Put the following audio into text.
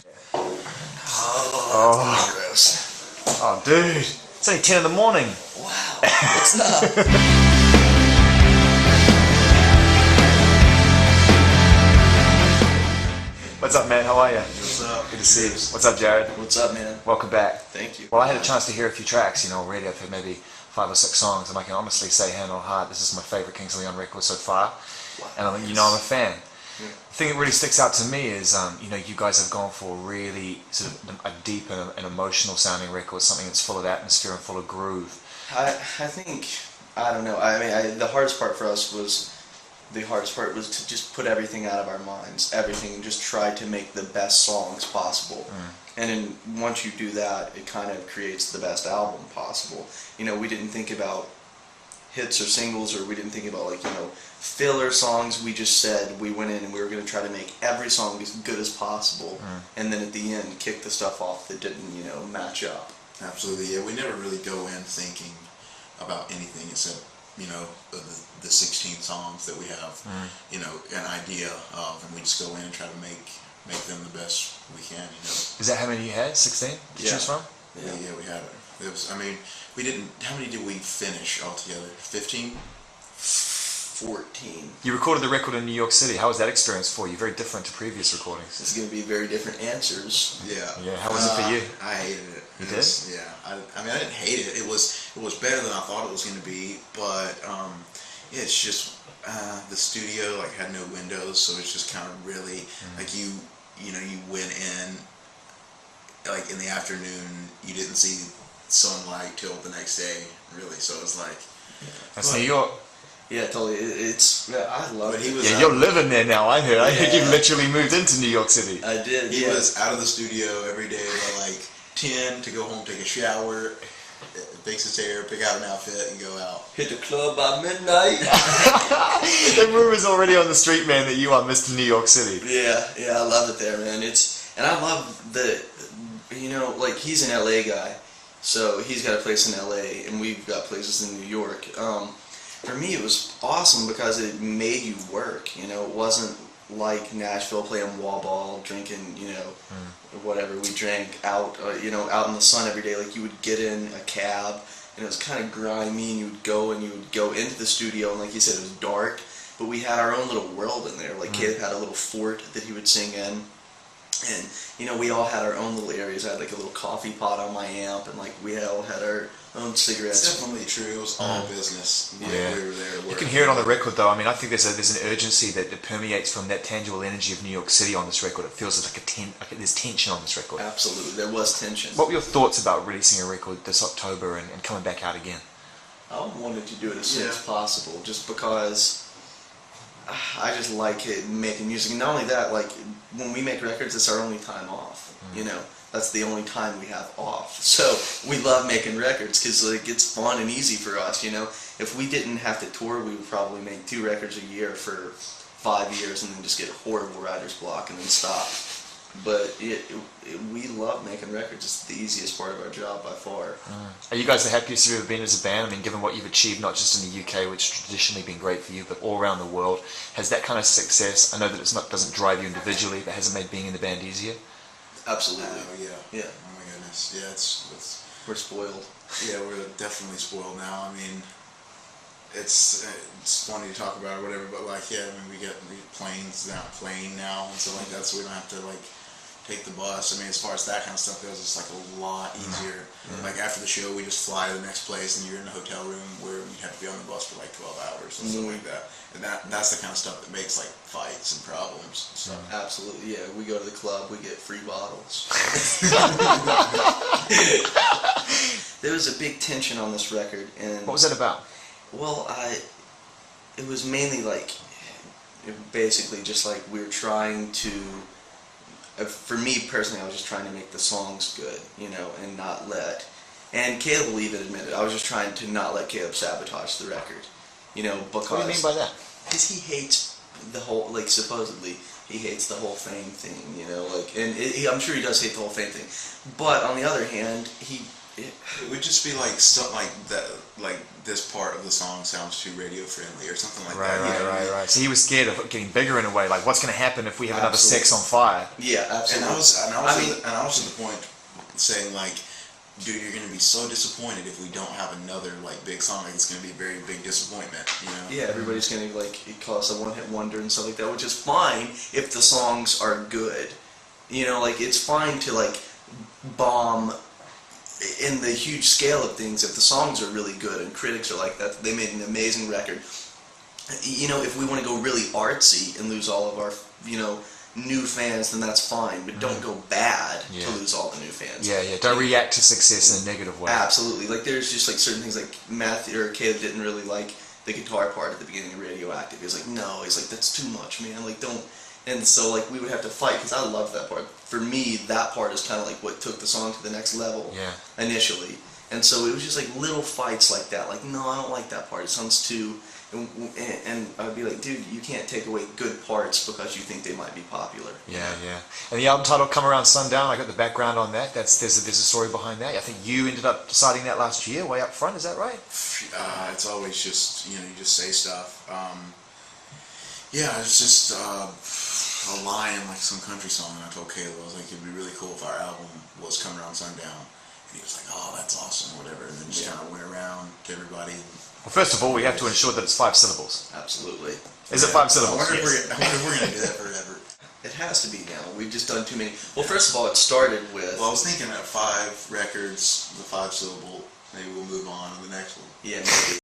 Oh, gross. Oh, dude. It's only 10 in the morning. Wow. What's up? What's up, man? How are you? What's up? Good to see you. What's up, Jared? What's up, man? Welcome back. Thank you. Well, I had a chance to hear a few tracks, already. I've heard maybe 5 or 6 songs, and I can honestly say, hand on heart, this is my favorite Kings of Leon record so far. Wow. And I'm a fan. Yeah. The thing that really sticks out to me is, you guys have gone for a really sort of a deep and emotional sounding record, something that's full of atmosphere and full of groove. I think, I don't know. I mean, the hardest part for us was to just put everything out of our minds, everything, and just try to make the best songs possible. And then once you do that, it kind of creates the best album possible. We didn't think about hits or singles, or we didn't think about filler songs. We just said we went in and we were going to try to make every song as good as possible, and then at the end kick the stuff off that didn't match up. Absolutely, yeah. We never really go in thinking about anything except the 16 songs that we have an idea of, and we just go in and try to make them the best we can. Is that how many you had? 16 to choose from? Yeah, we had it. It was, we didn't. How many did we finish altogether? 15. 14. You recorded the record in New York City. How was that experience for you? Very different to previous recordings. It's going to be very different ansers. Yeah. Yeah. How was it for you? I hated it. You did? Yeah. I didn't hate it. It was better than I thought it was going to be. But it's just the studio had no windows, so it's just kind of really you went in in the afternoon. You didn't see sunlight till the next day, really. So it was That's New York. Yeah, totally. I love it. Yeah, you're living there now. I heard. I heard you've literally moved into New York City. I did. He was out of the studio every day by 10 to go home, take a shower, fix his hair, pick out an outfit, and go out. Hit the club by midnight. The rumors already on the street, man, that you are Mr. New York City. Yeah, I love it there, man. And I love the, he's an LA guy, so he's got a place in LA, and we've got places in New York. For me, it was awesome because it made you work. It wasn't like Nashville playing wall ball, drinking, whatever we drank out, out in the sun every day. You would get in a cab, and it was kind of grimy, and you would go into the studio, and like you said, it was dark, but we had our own little world in there. Caleb had a little fort that he would sing in, and we all had our own little areas. I had a little coffee pot on my amp, and we all had our own cigarettes. It's definitely true. It was all business. Yeah. We were there. You can hear it on the record, though. I think there's an urgency that permeates from that tangible energy of New York City on this record. It feels there's tension on this record. Absolutely, there was tension. What were your thoughts about releasing a record this October and coming back out again? I wanted to do it as soon as possible, just because I just like making music. And not only that, when we make records, it's our only time off. That's the only time we have off. So we love making records because it's fun and easy for us. If we didn't have to tour, we would probably make 2 records a year for 5 years and then just get a horrible writer's block and then stop. But we love making records. It's the easiest part of our job by far. Are you guys the happiest you've ever been as a band? Given what you've achieved, not just in the UK, which has traditionally been great for you, but all around the world, has that kind of success, I know that doesn't drive you individually, but has it made being in the band easier? Absolutely. Yeah. Oh my goodness. Yeah, it's we're spoiled. Yeah, we're definitely spoiled now. It's funny to talk about or whatever, but we get planes now and stuff like that, so we don't have to take the bus. As far as that kind of stuff goes, it's a lot easier. After the show, we just fly to the next place, and you're in a hotel room where you have to be on the bus for 12 hours and stuff like that. And that's the kind of stuff that makes fights and problems and stuff. Absolutely, yeah. We go to the club, we get free bottles. There was a big tension on this record, and what was that about? Well, it was mainly basically just we were trying to. For me personally, I was just trying to make the songs good, and not let. And Caleb will even admit it. I was just trying to not let Caleb sabotage the record, because. What do you mean by that? Because he hates the whole, supposedly, he hates the whole fame thing, and I'm sure he does hate the whole fame thing. But on the other hand, It would just be like stuff like that, like this part of the song sounds too radio friendly or something like that. You know what I mean? Right. So he was scared of it getting bigger in a way. Like, what's going to happen if we have another Absolutely. Sex on Fire? Yeah, absolutely. And I was to the point saying like, dude, you're gonna be so disappointed if we don't have another like big song. Like it's gonna be a very big disappointment, you know. Yeah, everybody's gonna like call us a one-hit wonder and stuff like that, which is fine if the songs are good. You know, like it's fine to like bomb in the huge scale of things if the songs are really good and critics are like that. They made an amazing record. You know, if we want to go really artsy and lose all of our, you know, new fans, then that's fine. But don't go bad to lose all the new fans. Yeah. Don't react to success in a negative way. Absolutely. Like there's just like certain things like Matthew or Caleb didn't really like the guitar part at the beginning of Radioactive. He was like, no, he's like, that's too much, man. Like don't. And so like we would have to fight because I love that part. For me, that part is kind of like what took the song to the next level initially. And so it was just like little fights like that. Like, no, I don't like that part. It sounds too. And I'd be like, dude, you can't take away good parts because you think they might be popular. Yeah. And the album title, Come Around Sundown, I got the background on that. There's a story behind that. I think you ended up deciding that last year, way up front. Is that right? It's always just, you know, you just say stuff. Yeah, it's just a line in like some country song, and I told Caleb, I was like, it'd be really cool if our album was Come Around Sundown. And he was like, oh, that's awesome, or whatever. And then just kind of went around to everybody. Well, first of all, we have to ensure that it's 5 syllables. Absolutely. Is it 5 syllables? I wonder if we're going to do that forever. It has to be now. We've just done too many. Well, first of all, it started with. Well, I was thinking at 5 records, the 5 syllable, maybe we'll move on to the next one. Yeah, maybe.